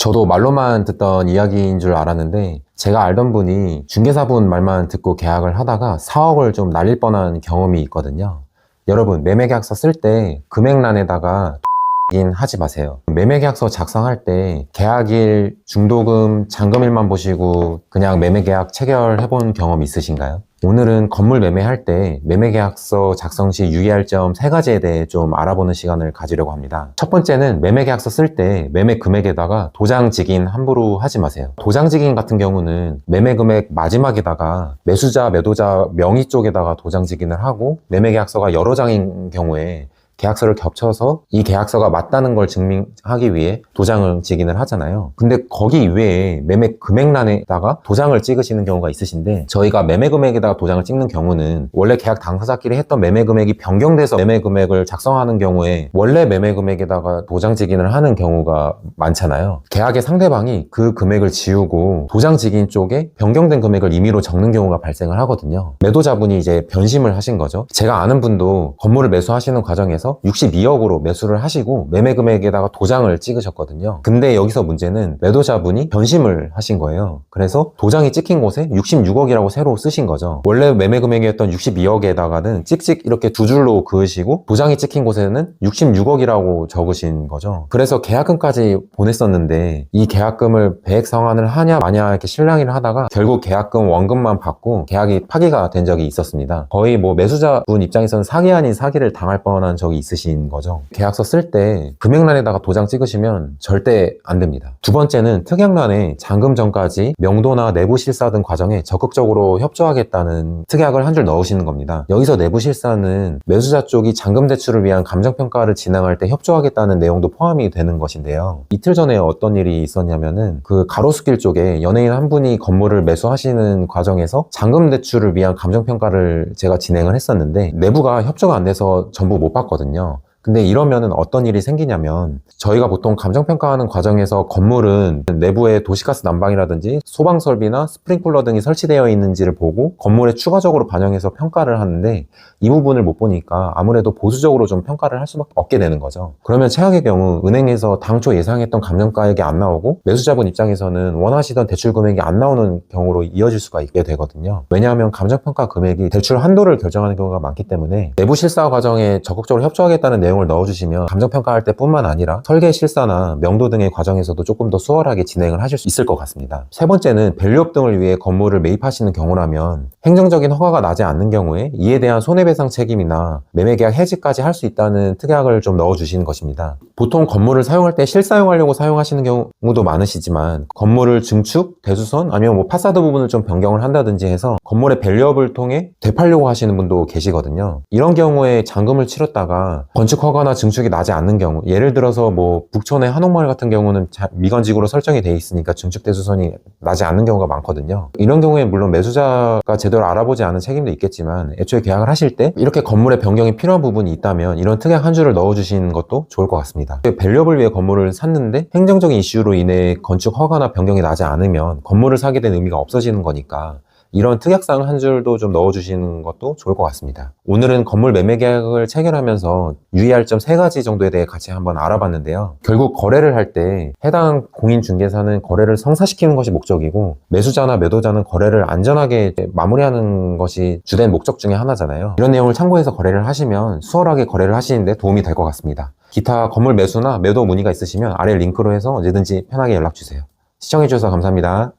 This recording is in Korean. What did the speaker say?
저도 말로만 듣던 이야기인 줄 알았는데 제가 알던 분이 중개사분 말만 듣고 계약을 하다가 4억을 좀 날릴 뻔한 경험이 있거든요. 여러분, 매매계약서 쓸 때 금액란에다가 인 하지 마세요. 매매계약서 작성할 때 계약일, 중도금, 잔금일만 보시고 그냥 매매계약 체결해본 경험 있으신가요? 오늘은 건물 매매할 때 매매계약서 작성 시 유의할 점 3가지에 대해 좀 알아보는 시간을 가지려고 합니다. 첫 번째는 매매계약서 쓸 때 매매 금액에다가 도장 직인 함부로 하지 마세요. 도장 직인 같은 경우는 매매 금액 마지막에다가 매수자, 매도자 명의 쪽에다가 도장 직인을 하고 매매계약서가 여러 장인 경우에 계약서를 겹쳐서 이 계약서가 맞다는 걸 증명하기 위해 도장을 직인을 하잖아요. 근데 거기 이외에 매매 금액란에다가 도장을 찍으시는 경우가 있으신데, 저희가 매매 금액에다가 도장을 찍는 경우는 원래 계약 당사자끼리 했던 매매 금액이 변경돼서 매매 금액을 작성하는 경우에 원래 매매 금액에다가 도장 직인을 하는 경우가 많잖아요. 계약의 상대방이 그 금액을 지우고 도장 직인 쪽에 변경된 금액을 임의로 적는 경우가 발생을 하거든요. 매도자분이 이제 변심을 하신 거죠. 제가 아는 분도 건물을 매수하시는 과정에서 62억으로 매수를 하시고 매매 금액에다가 도장을 찍으셨거든요. 근데 여기서 문제는 매도자분이 변심을 하신 거예요. 그래서 도장이 찍힌 곳에 66억이라고 새로 쓰신 거죠. 원래 매매 금액이었던 62억에다가는 찍찍 이렇게 두 줄로 그으시고 도장이 찍힌 곳에는 66억이라고 적으신 거죠. 그래서 계약금까지 보냈었는데 이 계약금을 배액 상환을 하냐 마냐 이렇게 실랑이를 하다가 결국 계약금 원금만 받고 계약이 파기가 된 적이 있었습니다. 거의 뭐 매수자분 입장에서는 사기 아닌 사기를 당할 뻔한 적이 있으신 거죠. 계약서 쓸 때 금액란에다가 도장 찍으시면 절대 안 됩니다. 두 번째는 특약란에 잔금 전까지 명도나 내부 실사 등 과정에 적극적으로 협조하겠다는 특약을 한 줄 넣으시는 겁니다. 여기서 내부 실사는 매수자 쪽이 잔금 대출을 위한 감정평가를 진행할 때 협조하겠다는 내용도 포함이 되는 것인데요. 이틀 전에 어떤 일이 있었냐면은 그 가로수길 쪽에 연예인 한 분이 건물을 매수하시는 과정에서 잔금 대출을 위한 감정평가를 제가 진행을 했었는데 내부가 협조가 안 돼서 전부 못 받거든요. 근데 이러면은 어떤 일이 생기냐면, 저희가 보통 감정평가하는 과정에서 건물은 내부에 도시가스 난방이라든지 소방설비나 스프링클러 등이 설치되어 있는지를 보고 건물에 추가적으로 반영해서 평가를 하는데, 이 부분을 못 보니까 아무래도 보수적으로 좀 평가를 할 수밖에 없게 되는 거죠. 그러면 최악의 경우 은행에서 당초 예상했던 감정가액이 안 나오고 매수자분 입장에서는 원하시던 대출 금액이 안 나오는 경우로 이어질 수가 있게 되거든요. 왜냐하면 감정평가 금액이 대출 한도를 결정하는 경우가 많기 때문에 내부 실사 과정에 적극적으로 협조하겠다는 내용을 넣어주시면 감정평가할 때뿐만 아니라 설계 실사나 명도 등의 과정에서도 조금 더 수월하게 진행을 하실 수 있을 것 같습니다. 세 번째는 밸류업 등을 위해 건물을 매입하시는 경우라면 행정적인 허가가 나지 않는 경우에 이에 대한 손해배상 책임이나 매매계약 해지까지 할 수 있다는 특약을 좀 넣어주시는 것입니다. 보통 건물을 사용할 때 실사용하려고 사용하시는 경우도 많으시지만 건물을 증축, 대수선 아니면 뭐 파사드 부분을 좀 변경을 한다든지 해서 건물의 밸류업을 통해 되팔려고 하시는 분도 계시거든요. 이런 경우에 잔금을 치렀다가 건축 허가나 증축이 나지 않는 경우, 예를 들어서 뭐 북촌의 한옥마을 같은 경우는 미건직으로 설정이 돼 있으니까 증축 대수선이 나지 않는 경우가 많거든요. 이런 경우에 물론 매수자가 제대로 알아보지 않은 책임도 있겠지만 애초에 계약을 하실 때 이렇게 건물의 변경이 필요한 부분이 있다면 이런 특약 한 줄을 넣어주시는 것도 좋을 것 같습니다. 밸류업을 위해 건물을 샀는데 행정적인 이슈로 인해 건축 허가나 변경이 나지 않으면 건물을 사게 된 의미가 없어지는 거니까 이런 특약사항 한 줄도 좀 넣어주시는 것도 좋을 것 같습니다. 오늘은 건물 매매 계약을 체결하면서 유의할 점 3가지 정도에 대해 같이 한번 알아봤는데요. 결국 거래를 할 때 해당 공인중개사는 거래를 성사시키는 것이 목적이고 매수자나 매도자는 거래를 안전하게 마무리하는 것이 주된 목적 중에 하나잖아요. 이런 내용을 참고해서 거래를 하시면 수월하게 거래를 하시는데 도움이 될 것 같습니다. 기타 건물 매수나 매도 문의가 있으시면 아래 링크로 해서 언제든지 편하게 연락주세요. 시청해주셔서 감사합니다.